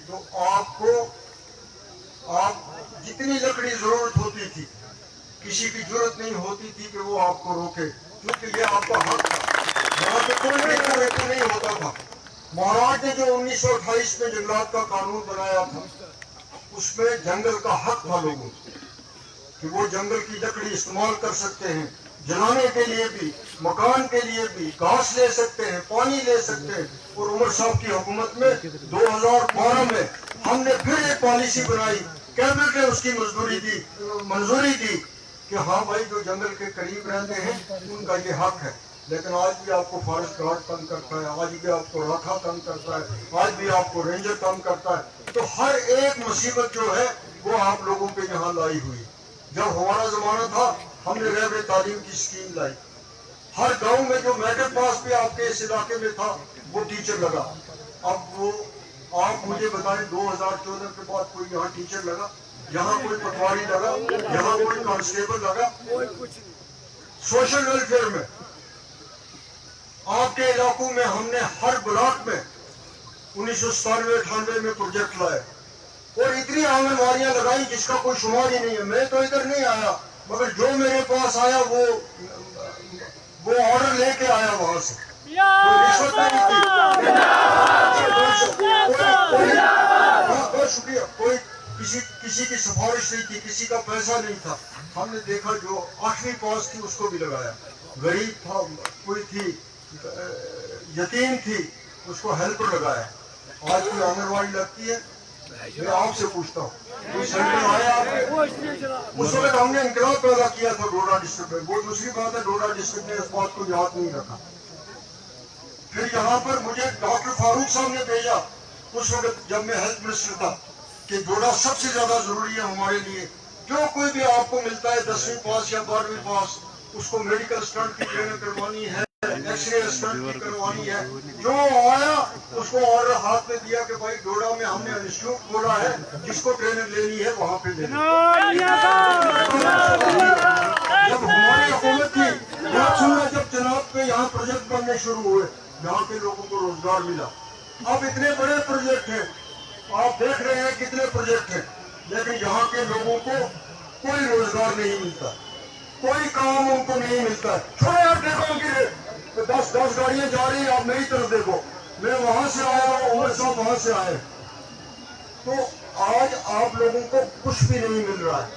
तो आपको आप जितनी लकड़ी जरूरत होती थी, किसी की जरूरत नहीं होती थी कि वो आपको रोके, क्योंकि ये आपका हक था। यहाँ पे कोई रेकू नहीं होता था। महाराज ने जो 1928 में जंगलात का कानून बनाया था, उसमें जंगल का हक था लोगों कि वो जंगल की लकड़ी इस्तेमाल कर सकते हैं, जलाने के लिए भी, मकान के लिए भी, घास ले सकते हैं, पानी ले सकते हैं। और उमर साहब की हुकूमत में 2012 में हमने फिर एक पॉलिसी बनाई, कैबिनेट ने उसकी मंजूरी दी कि हाँ भाई जो जंगल के करीब रहते हैं उनका ये हक है। लेकिन आज भी आपको फॉरेस्ट गार्ड तंग करता है, आज भी आपको राखा तंग करता है, आज भी आपको रेंजर तंग करता है। तो हर एक मुसीबत जो है वो आप लोगों पे यहाँ लाई हुई। जब हमारा जमाना था हमने रहबरे तालीम की स्कीम लाई, हर गांव में जो मैट्रिक पास भी आपके इस इलाके में था वो टीचर लगा। अब वो आप मुझे बताएं 2014 के बाद कोई यहाँ टीचर लगा, यहाँ कोई पटवारी लगा, यहाँ कोई कांस्टेबल लगा? सोशल वेलफेयर में आपके इलाकों में हमने हर ब्लॉक में 1997-98 में प्रोजेक्ट लाए और इतनी आंगनवाड़ियां लगाई जिसका कोई शुमार ही नहीं है। मैं तो इधर नहीं आया, मगर जो मेरे पास आया वो ऑर्डर लेके आया वहां से। कोई रिश्वत नहीं थी। बहुत शुक्रिया। कोई किसी की सिफारिश नहीं थी, किसी का पैसा नहीं था। हमने देखा जो 8वीं पास थी उसको भी लगाया, गरीब था, कोई थी यतीम थी, उसको हेल्पर लगाया। आज की आंगनवाड़ी लगती है। मैं आपसे पूछता हूँ कोई सेंटर आया आपने? उस वक्त हमने इंकलाब पैदा किया था डोडा डिस्ट्रिक्ट में। वो दूसरी बात है डोडा डिस्ट्रिक्ट ने इस बात को याद नहीं रखा। फिर यहाँ पर मुझे डॉक्टर फारूक साहब ने भेजा उस वक्त जब मैं हेल्थ मिनिस्टर था कि डोडा सबसे ज्यादा जरूरी है हमारे लिए। जो कोई भी आपको मिलता है 10वीं पास या 12वीं पास, उसको मेडिकल स्टंट की ट्रेनिंग करवानी है, एक्सरे स्टंट की करवानी है। जो आया उसको ऑर्डर हाथ में दिया कि भाई डोडा में हमने इंस्टीट्यूट खोला है, जिसको ट्रेनिंग लेनी है वहां पे लेनी। जब हमारी हुकूमत थी जब जनाब पे यहाँ प्रोजेक्ट बनने शुरू हुए, यहाँ के लोगों को रोजगार मिला। अब इतने बड़े प्रोजेक्ट हैं, आप देख रहे हैं कितने प्रोजेक्ट हैं, लेकिन यहाँ के लोगों को कोई रोजगार नहीं मिलता, कोई काम उनको नहीं मिलता। छोड़ो यार, देखो उनकी 10 गाड़ियां जा रही है, आप मेरी तरफ देखो। मैं वहां से आया हूँ, उमर साहब वहां से आए। तो आज आप लोगों को कुछ भी नहीं मिल रहा है।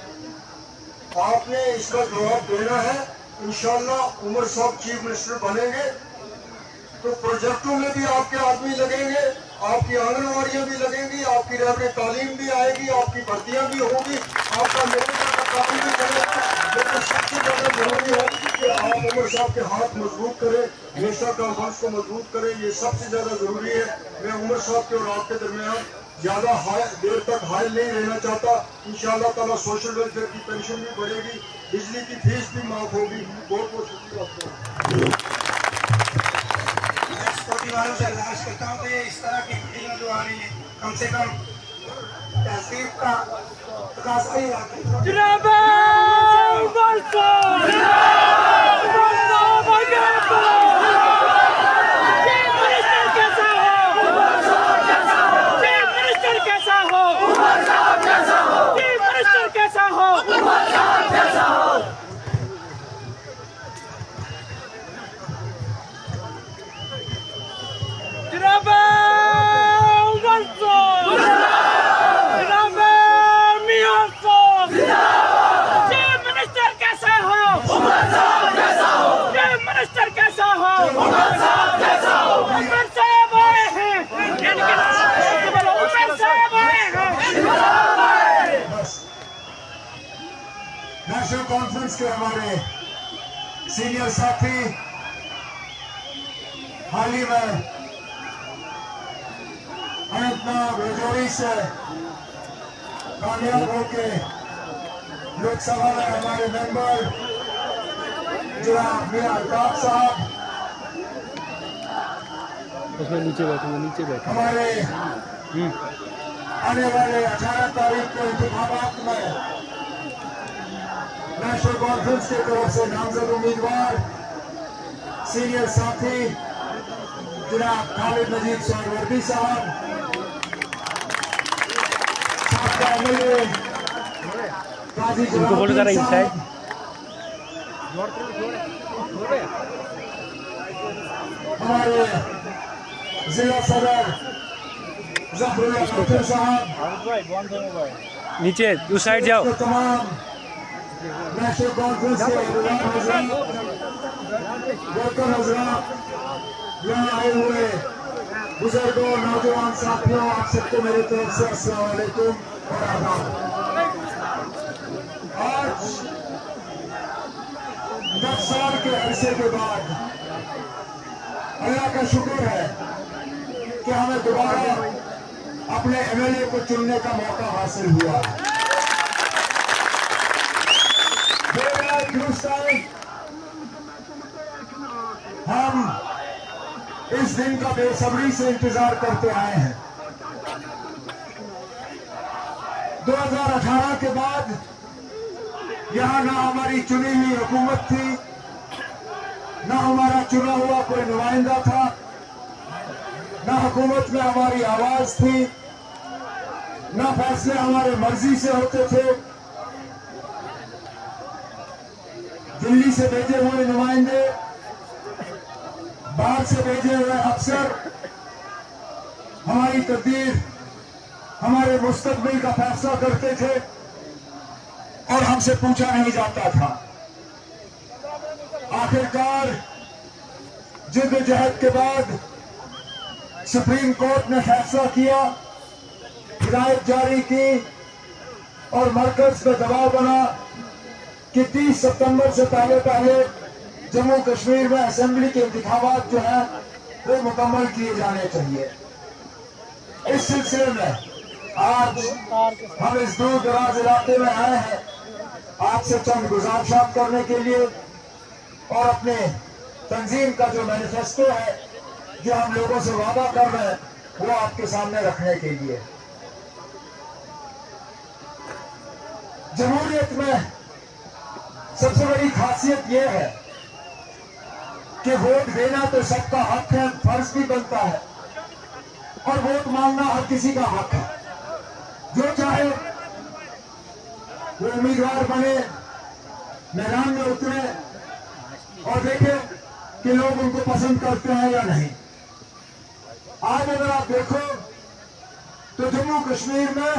आपने इसका जवाब देना है। इंशाल्लाह उमर साहब चीफ मिनिस्टर बनेंगे तो प्रोजेक्टों में भी आपके आदमी लगेंगे, आपकी आंगनवाड़ियां भी लगेंगी, आपकी रहबरे तालीम भी आएगी, आपकी भर्तियां भी होगी, आपका मेडिकल का काम भी चलेगा। लेकिन सबसे ज्यादा जरूरी है कि आप उमर साहब के हाथ मजबूत करें, नेशनल कॉन्फ्रेंस को मजबूत करें। ये सबसे ज्यादा जरूरी है। मैं उमर साहब के और आपके दरमियान ज्यादा देर तक हायल नहीं रहना चाहता। इंशाअल्लाह ताला सोशल वेलफेयर की पेंशन भी बढ़ेगी, बिजली की फीस भी माफ होगी। बहुत बहुत शुक्रिया। वालों से गुजारिश करता हूँ कि इस तरह की मीटिंग जो आ रही है कम से कम तहसीब का तकाज़ा ही नेशनल कॉन्फ्रेंस के हमारे सीनियर साथी हाल ही में अनंतनाग राजौरी से कामयाब होकर लोकसभा में हमारे मेंबर जनाब मियां अल्ताफ साहब, उसमें नीचे बैठे हमारे आने वाले 18 तारीख को इंतखाबात में नेशनल कॉन्फ्रेंस की तरफ से नामजद उम्मीदवार सीनियर साथी जनाब खालिद मजीद सोहरवर्दी साहब, MLA काजी उनको बोलो जरा जलालुद्दीन inside. साहब, हमारे जिला सदर जफरुल्लाह खातिर साहब, नीचे उस साइड जाओ. तो तमाम नेशनल कॉन्फ्रेंस के अहदेदार हज़रात, वर्कर हज़रात, यहाँ आए हुए बुजुर्गों, नौजवान साथियों, आप सबको मेरी तरफ से अस्सलाम वालेकुम और आदाब। आज 10 साल के अरसे के बाद अल्लाह का शुक्र है कि हमें दोबारा अपने MLA को चुनने का मौका हासिल हुआ है। हम इस दिन का बेसब्री से इंतजार करते आए हैं। 2018 के बाद यहाँ ना हमारी चुनी हुई हुकूमत थी, ना हमारा चुना हुआ कोई नुमाइंदा था, ना हुकूमत में हमारी आवाज थी, ना फैसले हमारे मर्जी से होते थे। दिल्ली से भेजे हुए नुमाइंदे, बाहर से भेजे हुए अफसर हमारी तकदीर, हमारे मुस्तकबिल का फैसला करते थे और हमसे पूछा नहीं जाता था। आखिरकार जिद्दोजहद के बाद सुप्रीम कोर्ट ने फैसला किया, हिदायत जारी की और मरकज पे दबाव बना कि 30 सितंबर से पहले जम्मू कश्मीर में असेंबली के इंतखाबात जो है वो मुकम्मल किए जाने चाहिए। इस सिलसिले में आज हम इस दूर दराज इलाके में आए हैं आपसे चंद गुजारिशात करने के लिए और अपने तंजीम का जो मैनिफेस्टो है, जो हम लोगों से वादा कर रहे हैं, वो आपके सामने रखने के लिए। जमहूरियत में सबसे बड़ी खासियत यह है कि वोट देना तो सबका हक है, फर्ज भी बनता है, और वोट मांगना हर किसी का हक है। जो चाहे वो उम्मीदवार बने, मैदान में उतरे और देखे कि लोग उनको पसंद करते हैं या नहीं। आज अगर आप देखो तो जम्मू कश्मीर में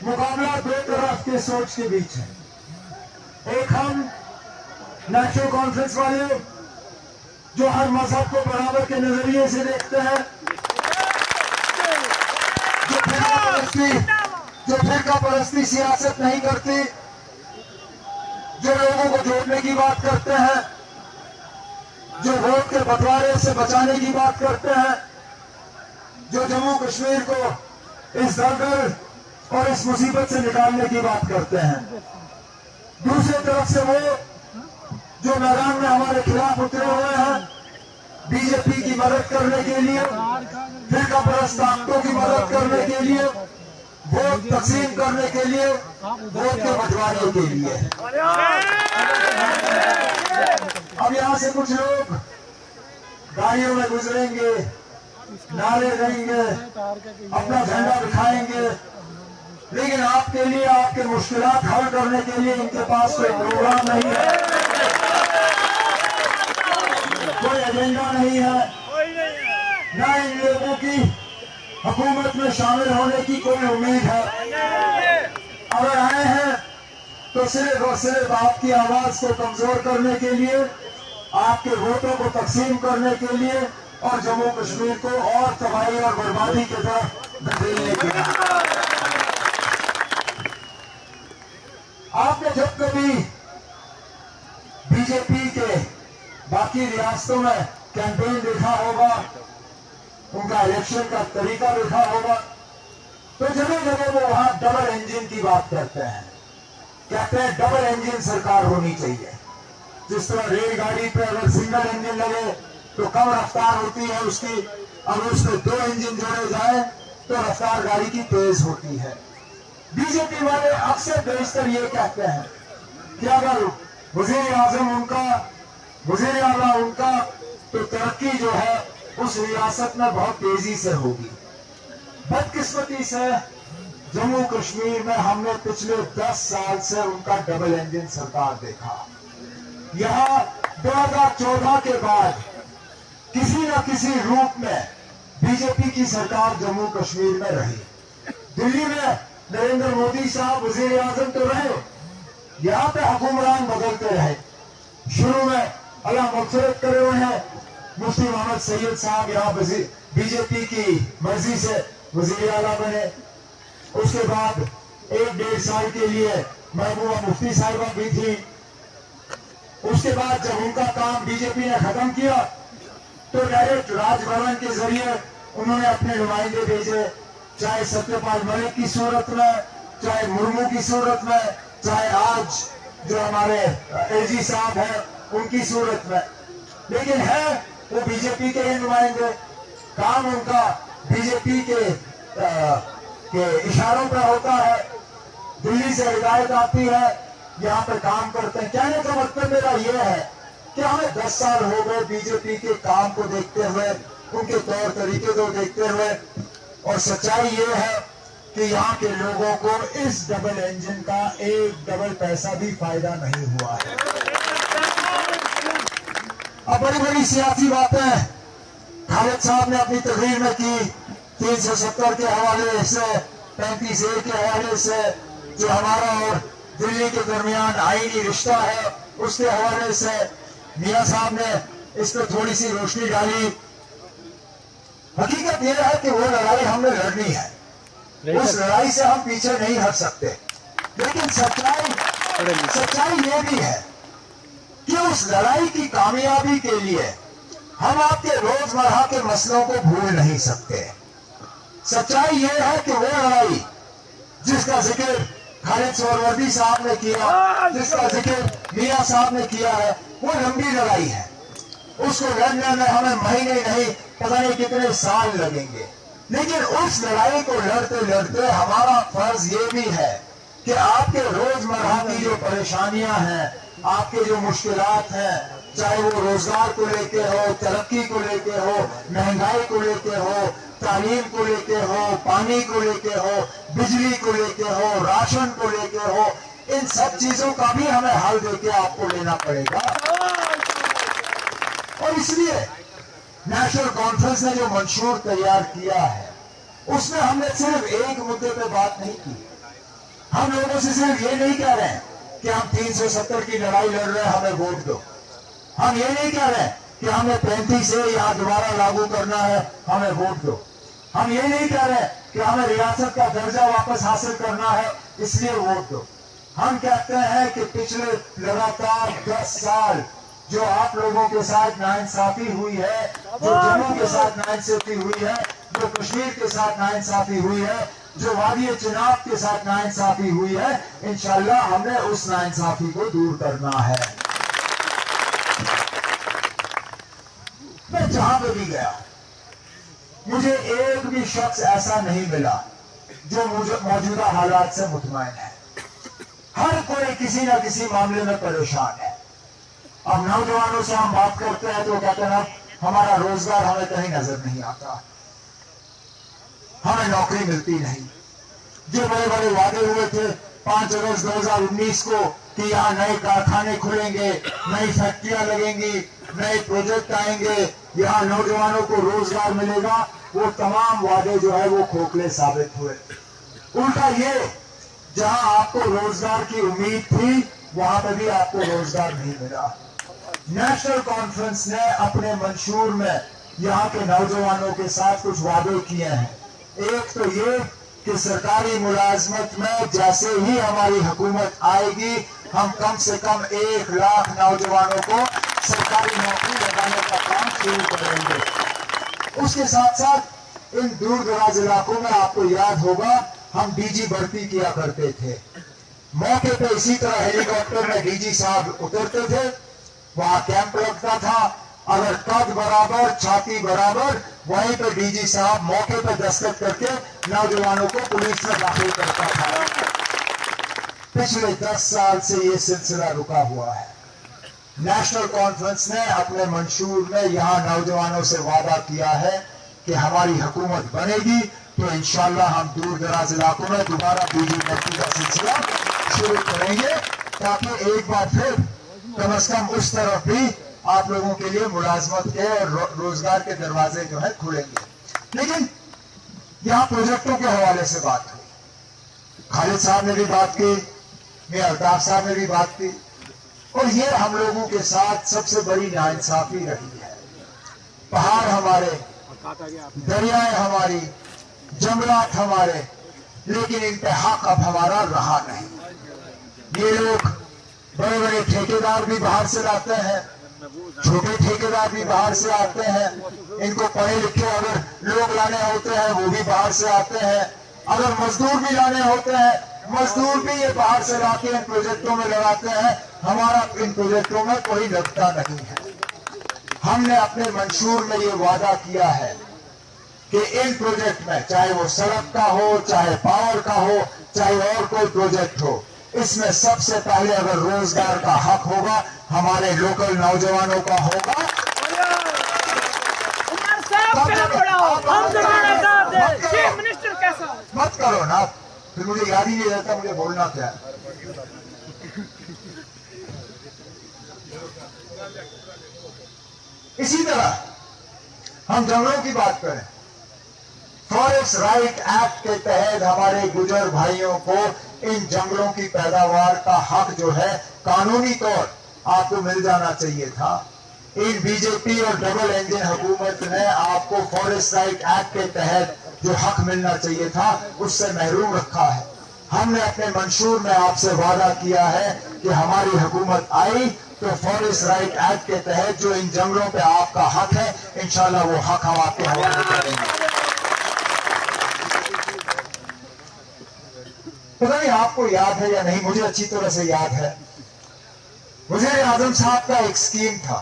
मुकाबला दो तरफ के सोच के बीच है। एक हम नेशनल कॉन्फ्रेंस वाले जो हर मजहब को बराबर के नजरिए से देखते हैं, जो फिरका परस्ती सियासत नहीं करती, जो लोगों को जोड़ने की बात करते हैं, जो वोट के बंटवारे से बचाने की बात करते हैं, जो जम्मू कश्मीर को इस दलदल और इस मुसीबत से निकालने की बात करते हैं। दूसरी तरफ से वो जो मैदान में हमारे खिलाफ उतरे हुए हैं, बीजेपी की मदद करने के लिए, फिरका परस्त ताकतों की मदद करने के लिए, वोट तकसीम करने के लिए, वोट के बंटवारे के लिए। अब यहाँ से कुछ लोग गाड़ियों में गुजरेंगे, नारे देंगे, अपना झंडा दिखाएंगे, लेकिन आपके लिए, आपके मुश्किलात हल करने के लिए इनके पास कोई प्रोग्राम नहीं है, कोई एजेंडा नहीं है, न इन लोगों की हुकूमत में शामिल होने की कोई उम्मीद है। अगर आए हैं तो सिर्फ और सिर्फ आपकी आवाज को कमजोर करने के लिए, आपके वोटों को तकसीम करने के लिए और जम्मू कश्मीर को और तबाही और बर्बादी की तरफ धकेलने के लिए। आपने जब कभी बीजेपी के बाकी रियासतों में कैंपेन देखा होगा, उनका इलेक्शन का तरीका देखा होगा, तो जगह जगह वो वहां डबल इंजन की बात करते हैं। कहते हैं डबल इंजन सरकार होनी चाहिए। जिस तरह रेलगाड़ी पे अगर सिंगल इंजन लगे तो कम रफ्तार होती है उसकी, अगर उसमें 2 इंजन जोड़े जाए तो रफ्तार गाड़ी की तेज होती है। बीजेपी वाले अक्सर बेशतर ये कहते हैं कि अगर वजीर आजम उनका, वजीर आला उनका, तो तरक्की जो है उस रियासत में बहुत तेजी से होगी। बदकिस्मती से जम्मू कश्मीर में हमने पिछले 10 साल से उनका डबल इंजन सरकार देखा। यहाँ 2014 के बाद किसी न किसी रूप में बीजेपी की सरकार जम्मू कश्मीर में रही। दिल्ली में नरेंद्र मोदी साहब वजीर आजम तो रहे, यहाँ पे हुक्मरान बदलते रहे। शुरू में अल्लाह मगफिरत करे हुए हैं मुफ्ती मोहम्मद सैयद साहब यहाँ बीजेपी की मर्जी से वजीर आला बने। उसके बाद 1-1.5 साल के लिए महबूबा मुफ्ती साहिबा भी थी। उसके बाद जब उनका काम बीजेपी ने खत्म किया तो डायरेक्ट राजभवन के जरिए उन्होंने अपने नुमाइंदे भेजे, चाहे सत्यपाल मलिक की सूरत में, चाहे मुर्मू की सूरत में, चाहे आज जो हमारे एलजी साहब हैं उनकी सूरत में। लेकिन है वो बीजेपी के ही नुमाइंदे, काम उनका बीजेपी के इशारों पर होता है। दिल्ली से हिदायत आती है, यहाँ पे काम करते हैं। कहने का मतलब मेरा ये है कि हमें 10 साल हो गए बीजेपी के काम को देखते हुए, उनके तौर तरीके को देखते हुए, और सच्चाई ये है कि यहाँ के लोगों को इस डबल इंजन का एक डबल पैसा भी फायदा नहीं हुआ है। अब बड़ी बड़ी सियासी बातें खालिद साहब ने अपनी तकरीर में की, 370 के हवाले से, 35A के हवाले से, जो हमारा और दिल्ली के दरमियान आईनी रिश्ता है उसके हवाले से मियां साहब ने इस पर थोड़ी सी रोशनी डाली। हकीकत यह है कि वो लड़ाई हमने लड़नी है, उस लड़ाई से हम पीछे नहीं हट सकते। लेकिन सच्चाई ये भी है कि उस लड़ाई की कामयाबी के लिए हम आपके रोजमर्रा के मसलों को भूल नहीं सकते। सच्चाई ये है कि वो लड़ाई जिसका जिक्र खालिद सोहरवर्दी साहब ने किया, जिसका जिक्र मियां साहब ने किया है, वो लंबी लड़ाई है। उसको लड़ने में हमें महीने नहीं पता नहीं कितने साल लगेंगे। लेकिन उस लड़ाई को लड़ते लड़ते हमारा फर्ज ये भी है कि आपके रोजमर्रा की जो परेशानियां हैं, आपके जो मुश्किलात हैं, चाहे वो रोजगार को लेके हो, तरक्की को लेके हो, महंगाई को लेके हो, तालीम को लेके हो, पानी को लेके हो, बिजली को लेके हो, राशन को लेके हो, इन सब चीजों का भी हमें हल देके आपको लेना पड़ेगा। और इसलिए नेशनल कॉन्फ्रेंस ने जो मंशूर तैयार किया है उसमें हमने सिर्फ एक मुद्दे पे बात नहीं की। हम लोगों से सिर्फ ये नहीं कह रहे हैं कि हम 370 की लड़ाई लड़ रहे हैं, हमें वोट दो। हम ये नहीं कह रहे कि हमें 35A यहाँ दोबारा लागू करना है, हमें वोट दो। हम ये नहीं कह रहे कि हमें रियासत का दर्जा वापस हासिल करना है, इसलिए वोट दो। हम कहते हैं कि पिछले लगातार 10 साल जो आप लोगों के साथ नाइंसाफी हुई है, जो जम्मू के साथ नाइंसाफी हुई है, जो कश्मीर के साथ नाइंसाफी हुई है, जो वादी चिनाब के साथ नाइंसाफी हुई है, इंशाल्लाह हमने उस नाइंसाफी को दूर करना है। मैं जहां पे भी गया मुझे एक भी शख्स ऐसा नहीं मिला जो मुझे मौजूदा हालात से मुतमईन है। हर कोई किसी न किसी मामले में परेशान है। अब नौजवानों से हम बात करते हैं तो कहते हैं हमारा रोजगार हमें कहीं नजर नहीं आता, हमें नौकरी मिलती नहीं। जो बड़े बड़े वादे हुए थे 5 अगस्त 2019 को कि यहाँ नए कारखाने खुलेंगे, नई फैक्ट्रियां लगेंगी, नए प्रोजेक्ट आएंगे, यहाँ नौजवानों को रोजगार मिलेगा, वो तमाम वादे जो है वो खोखले साबित हुए। उल्टा ये जहां आपको रोजगार की उम्मीद थी वहां पर भी आपको रोजगार नहीं मिला। नेशनल कॉन्फ्रेंस ने अपने मंशूर में यहाँ के नौजवानों के साथ कुछ वादे किए हैं। एक तो ये कि सरकारी मुलाजमत में जैसे ही हमारी हुकूमत आएगी हम कम से कम 1 लाख नौजवानों को सरकारी नौकरी लगाने का काम शुरू करेंगे। उसके साथ साथ इन दूर दराज इलाकों में आपको याद होगा हम डीजी भर्ती किया करते थे। मौके पे इसी तरह हेलीकॉप्टर में डीजी साहब उतरते थे, वहां कैंप लगता था, अगर कद बराबर छाती बराबर वहीं पे डीजी साहब मौके पे दस्तखत करके नौजवानों को पुलिस में दाखिल करता था। पिछले 10 साल से ये सिलसिला रुका हुआ है। नेशनल कॉन्फ्रेंस ने अपने मंशूर में यहाँ नौजवानों से वादा किया है कि हमारी हुकूमत बनेगी تو انشاءاللہ ہم دور دراز علاقوں میں دوبارہ بجلی بھرتی کا سلسلہ شروع کریں گے تاکہ ایک بار پھر کم از کم اس طرف بھی آپ لوگوں کے لیے ملازمت کے اور روزگار کے دروازے جو ہے کھلیں گے. لیکن یہاں پروجیکٹوں کے حوالے سے بات ہوئی, خالد صاحب نے بھی بات کی, میاں الطاف صاحب نے بھی بات کی, اور یہ ہم لوگوں کے ساتھ سب سے بڑی ناانصافی رہی ہے. پہاڑ ہمارے, دریائے ہماری, جنگلات ہمارے, لیکن ان پہ حق اب ہمارا رہا نہیں. یہ لوگ بڑے بڑے ٹھیکیدار بھی باہر سے لاتے ہیں, چھوٹے ٹھیکیدار بھی باہر سے آتے ہیں, ان کو پڑھے لکھے اگر لوگ لانے ہوتے ہیں وہ بھی باہر سے آتے ہیں, اگر مزدور بھی لانے ہوتے ہیں مزدور بھی یہ باہر سے لا کے ان پروجیکٹوں میں لگاتے ہیں. ہمارا ان پروجیکٹوں میں کوئی لگتا نہیں ہے. ہم نے اپنے منشور میں یہ وعدہ کیا ہے کہ ان پروجیکٹ میں, چاہے وہ سڑک کا ہو, چاہے پاور کا ہو, چاہے اور کوئی پروجیکٹ ہو, اس میں سب سے پہلے اگر روزگار کا حق ہوگا ہمارے لوکل نوجوانوں کا ہوگا. مت کرو نا, پھر مجھے یاد ہی نہیں رہتا مجھے بولنا کیا ہے. اسی طرح ہم جنگلوں کی بات کریں, فارسٹ رائٹ ایکٹ کے تحت ہمارے گجر بھائیوں کو ان جنگلوں کی پیداوار کا حق جو ہے قانونی طور آپ کو مل جانا چاہیے تھا. ان بی جے پی اور ڈبل انجن حکومت نے آپ کو فارسٹ رائٹ ایکٹ کے تحت جو حق ملنا چاہیے تھا اس سے محروم رکھا ہے. ہم نے اپنے منشور میں آپ سے وعدہ کیا ہے کہ ہماری حکومت آئی تو فارسٹ رائٹ ایکٹ کے تحت جو ان جنگلوں پہ آپ کا حق ہے انشاءاللہ وہ حق ہم آپ کے حوالے کریں گے. پتہ نہیں آپ کو یاد ہے یا نہیں, مجھے اچھی طرح سے یاد ہے. وزیر اعظم صاحب کا ایک اسکیم تھا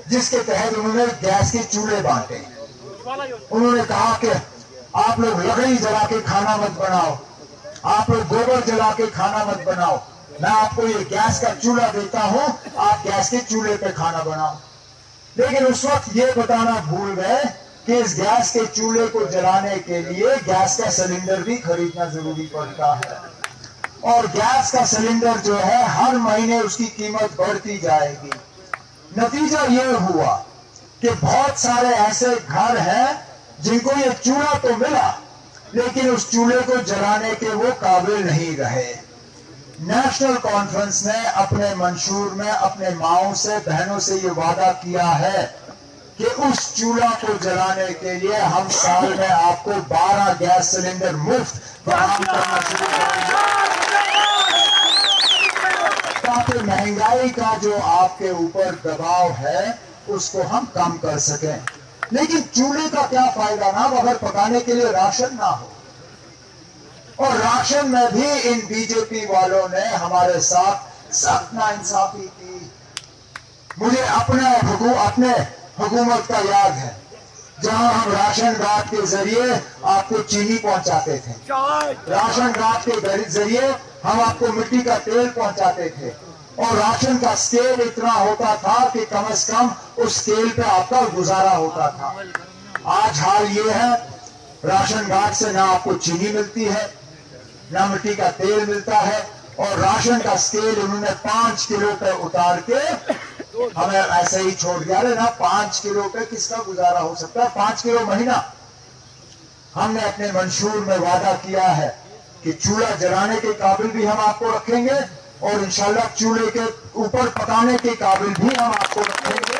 جس کے تحت انہوں نے گیس کے چولہے بانٹے. انہوں نے کہا کہ آپ لوگ لکڑی جلا کے کھانا مت بناؤ, آپ لوگ گوبر جلا کے کھانا مت بناؤ, میں آپ کو یہ گیس کا چولہا دیتا ہوں, آپ گیس کے چولہے پہ کھانا بناؤ. لیکن اس وقت یہ بتانا بھول گئے کہ اس گیس کے چولہے کو جلانے کے لیے گیس کا سلنڈر بھی خریدنا ضروری پڑتا ہے, اور گیس کا سلنڈر جو ہے ہر مہینے اس کی قیمت بڑھتی جائے گی. نتیجہ یہ ہوا کہ بہت سارے ایسے گھر ہیں جن کو یہ چولہا تو ملا لیکن اس چولہے کو جلانے کے وہ قابل نہیں رہے. نیشنل کانفرنس نے اپنے منشور میں اپنے ماؤں سے, بہنوں سے یہ وعدہ کیا ہے کہ اس چولہا کو جلانے کے لیے ہم سال میں آپ کو 12 گیس سلنڈر مفت فراہم کرنا شروع کریں گے تاکہ مہنگائی کا جو آپ کے اوپر دباؤ ہے اس کو ہم کم کر سکیں. لیکن چولہے کا کیا فائدہ نا اگر پکانے کے لیے راشن نہ ہو, اور راشن میں بھی ان بی جے پی والوں نے ہمارے ساتھ سخت ناانصافی کی. مجھے اپنے حکومت کا یاد ہے جہاں ہم راشن کارڈ کے ذریعے آپ کو چینی پہنچاتے تھے, راشن کارڈ کے ذریعے ہم آپ کو مٹی کا تیل پہنچاتے تھے, اور راشن کا اسکیل اتنا ہوتا تھا کہ کم از کم اس اسکیل پہ آپ کا گزارا ہوتا تھا. آج حال یہ ہے راشن کارڈ سے نہ آپ کو چینی ملتی ہے, نہ مٹی کا تیل ملتا ہے, اور راشن کا اسکیل انہوں نے 5 کلو پہ اتار کے ہمیں ایسے ہی چھوڑ دیا. نا 5 کلو پہ کس کا گزارا ہو سکتا ہے, 5 کلو مہینہ. ہم نے اپنے منشور میں وعدہ کیا ہے کہ چولہا جلانے کے قابل بھی ہم آپ کو رکھیں گے, اور انشاءاللہ چولہے کے اوپر پکانے کے قابل بھی ہم آپ کو رکھیں گے.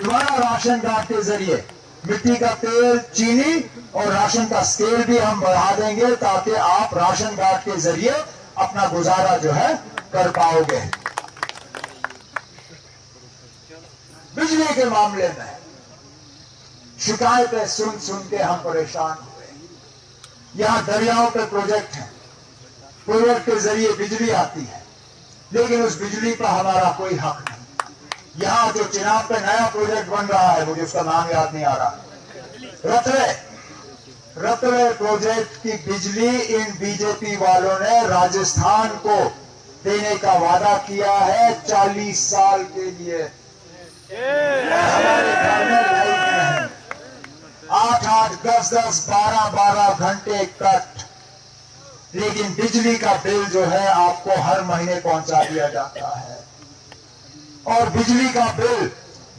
دوبارہ راشن کارڈ کے ذریعے مٹی کا تیل, چینی اور راشن کا اسکیل بھی ہم بڑھا دیں گے تاکہ آپ راشن کارڈ کے ذریعے اپنا گزارا جو ہے کر پاؤ گے. بجلی کے معاملے میں شکایتیں سن سن کے ہم پریشان ہوئے. یہاں دریاؤں پہ پروجیکٹ ہیں, پروجیکٹ کے ذریعے بجلی آتی ہے لیکن اس بجلی پر ہمارا کوئی حق نہیں. یہاں جو چناب پہ نیا پروجیکٹ بن رہا ہے مجھے اس کا نام یاد نہیں آ رہا, رتلے پروجیکٹ کی بجلی ان بی جے پی والوں نے راجستھان کو دینے کا وعدہ کیا ہے 40 سال کے لیے. ہمارے گھر میں لائٹ نہیں. 8-8, 10-10, 12-12 घंटे कट, लेकिन बिजली का बिल जो है आपको हर महीने पहुंचा दिया जाता है। और बिजली का बिल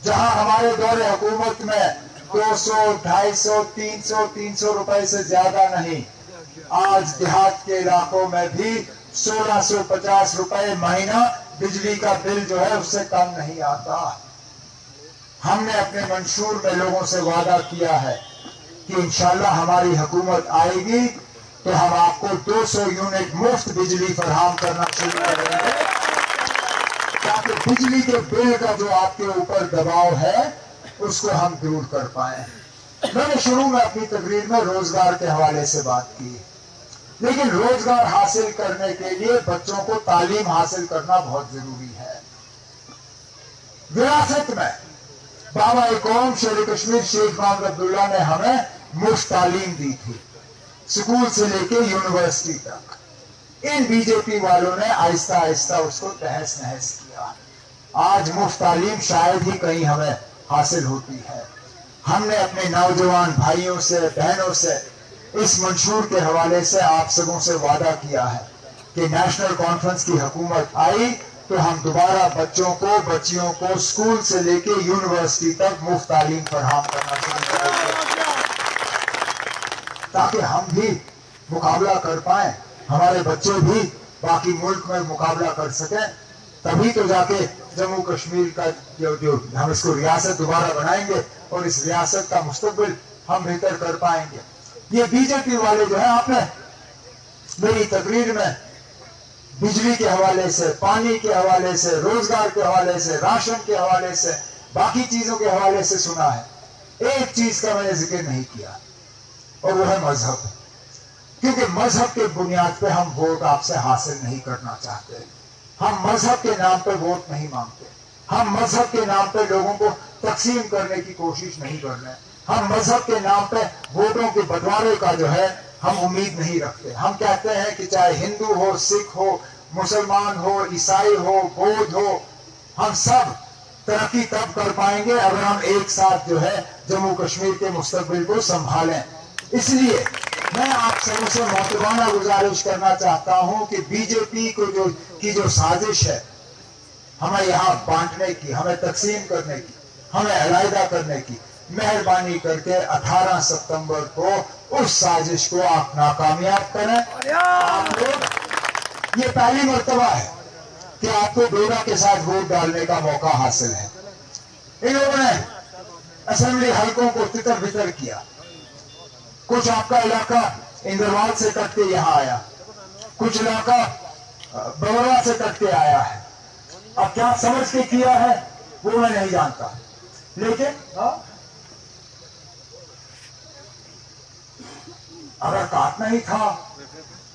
जहां हमारे दौरे हुकूमत में 200, 250, 300 रुपए से ज्यादा नहीं, आज देहात के इलाकों में भी 1650 रुपए महीना बिजली का बिल जो है उससे कम नहीं आता। हमने अपने मंशूर में लोगों से वादा किया है कि इंशाल्लाह हमारी हुकूमत आएगी तो हम आपको 200 यूनिट मुफ्त बिजली फराहम करना शुरू करेंगे, ताकि बिजली के बिल का जो आपके ऊपर दबाव है उसको हम दूर कर पाए। मैंने शुरू में अपनी तकरीर में रोजगार के हवाले से बात की, लेकिन रोजगार हासिल करने के लिए बच्चों को तालीम हासिल करना बहुत जरूरी है। विरासत में बाबा कौम शेर कश्मीर शेख मोहम्मद अब्दुल्ला ने हमें मुफ्त तालीम दी थी, स्कूल से लेके यूनिवर्सिटी तक। इन बीजेपी वालों ने आहिस्ता आहिस्ता उसको तहस नहस किया। आज मुफ्त तालीम शायद ही कहीं हमें हासिल होती है। हमने अपने नौजवान भाइयों से बहनों से इस मंशूर के हवाले से आप सबों से वादा किया है कि नेशनल कॉन्फ्रेंस की हुकूमत आई तो हम दोबारा बच्चों को बच्चियों को स्कूल से लेके यूनिवर्सिटी तक मुफ्त तालीम फराहम करना शुरू करेंगे, ताकि हम भी मुकाबला कर पाए, हमारे बच्चे भी बाकी मुल्क में मुकाबला कर सकें। तभी तो जाके जम्मू कश्मीर का जो हम इसको रियासत दोबारा बनाएंगे और इस रियासत का मुस्तकबिल हम बेहतर कर पाएंगे। ये बीजेपी वाले जो है, आपने मेरी तकरीर में बिजली के हवाले से, पानी के हवाले से, रोजगार के हवाले से, राशन के हवाले से, बाकी चीजों के हवाले से सुना है। एक चीज का मैंने जिक्र नहीं किया और वो है मजहब, क्योंकि मजहब के बुनियाद पे हम वोट आपसे हासिल नहीं करना चाहते। हम मजहब के नाम पे वोट नहीं मांगते, हम मजहब के नाम पे लोगों को तकसीम करने की कोशिश नहीं कर रहे, हम मजहब के नाम पे वोटों के बंटवारे का जो है हम उम्मीद नहीं रखते। हम कहते हैं कि चाहे हिंदू हो, सिख हो, मुसलमान हो, ईसाई हो, बौद्ध हो, हम सब तरक्की तब कर पाएंगे अगर हम एक साथ जो है जम्मू कश्मीर के मुस्तकबिल को संभालें। इसलिए मैं आप सबों से मोहतबाना गुजारिश करना चाहता हूं कि बीजेपी को जो साजिश है हमें यहाँ बांटने की, हमें तकसीम करने की, हमें अलहदा करने की, मेहरबानी करके 18 सितंबर को उस साजिश को आप नाकामयाब करें। आप लोग, ये पहली मर्तबा है कि आपको डोरा के साथ वोट डालने का मौका हासिल है। इन लोगों ने असेंबली हलकों को तितर बितर किया। कुछ आपका इलाका इंद्रवाल से कट के यहाँ आया, कुछ इलाका बवरवा से कट के आया है। अब क्या समझ के किया है वो मैं नहीं जानता, लेकिन अगर काटना ही था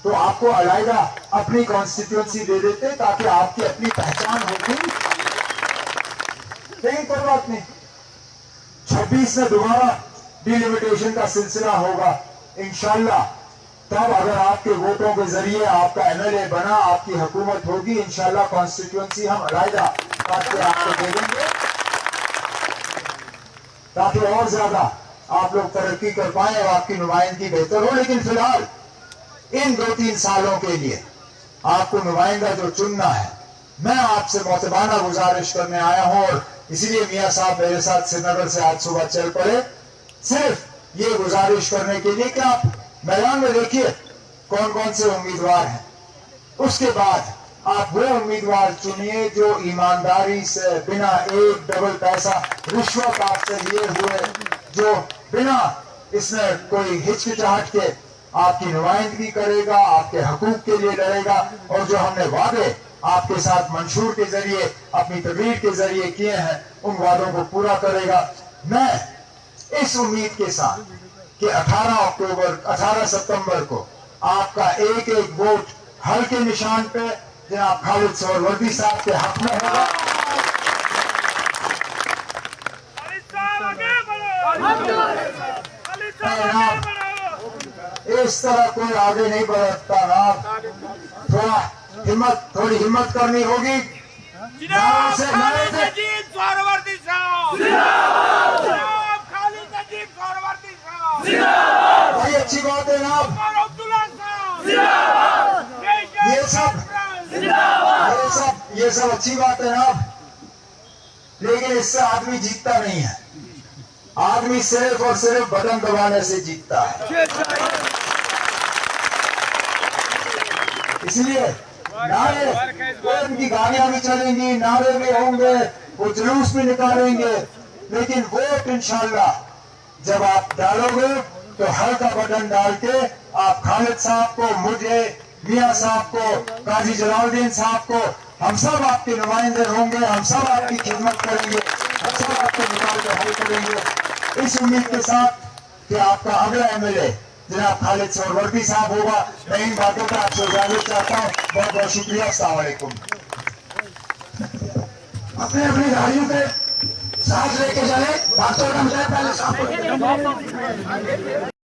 तो आपको अलहदा अपनी कॉन्स्टिट्यूंसी दे देते ताकि आपकी अपनी पहचान होती। लेकिन कोई बात नहीं, 26 में दोबारा डिलिमिटेशन का सिलसिला होगा इंशाल्लाह। तब अगर आपके वोटों के जरिए आपका एमएलए बना, आपकी हुकूमत होगी, इंशाल्लाह कॉन्स्टिट्यूंसी हम अलहदा काट के आपको दे देंगे ताकि और ज्यादा आप लोग तरक्की कर पाए और आपकी नुमाइंदगी बेहतर हो। लेकिन फिलहाल इन 2-3 सालों के लिए आपको नुमाइंदा जो चुनना है, मैं आपसे मोहतबाना गुजारिश करने आया हूं और इसीलिए मियां साहब मेरे साथ श्रीनगर से आज सुबह चल पड़े, सिर्फ ये गुजारिश करने के लिए कि आप मैदान में देखिए कौन कौन से उम्मीदवार हैं। उसके बाद आप वो उम्मीदवार चुनिए जो ईमानदारी से, बिना एक डबल पैसा रिश्वत आपसे लिए हुए, जो बिना इसमें कोई हिचकिचाहट के आपकी नुमाइंदगी करेगा, आपके हकूक के लिए लड़ेगा और जो हमने वादे आपके साथ मंशूर के जरिए, अपनी तकरीर के जरिए किए हैं, उन वादों को पूरा करेगा। मैं इस उम्मीद के साथ कि 18 सितंबर को आपका एक एक वोट हल्के निशान पे जनाब खालिद सोहरवर्दी साहब के हक में होगा। इस तरह कोई आगे नहीं बढ़ता ना, थोड़ी हिम्मत करनी होगी। अच्छी बात है ना। ये सब अच्छी बात है ना, लेकिन इससे आदमी जीतता नहीं है। आदमी सिर्फ और सिर्फ बटन दबाने से जीतता है। इसलिए नारे, वो उनकी गाड़ियां भी चलेंगी, नारे भी होंगे, वो जुलूस भी निकालेंगे, लेकिन वोट इंशाल्लाह जब आप डालोगे तो हल्का बटन डाल के आप खालिद साहब को, मुझे, मियां साहब को, काजी जलालुद्दीन साहब को, हम सब आपके नुमाइंदे होंगे, हम सब आपकी खिदमत करेंगे, हम सब आपके निकाल के हल करेंगे, इस उम्मीद के साथ कि आपका अगला एमएलए जनाब खालिद सोहरवर्दी साहब होगा। मैं इन बातों पर आपसे इजाजत चाहता हूँ। बहुत बहुत शुक्रिया। अस्सलाम वालेकुम। अपने अपनी गाड़ियों पे सांस लेके चले, डॉक्टर का पहले सांस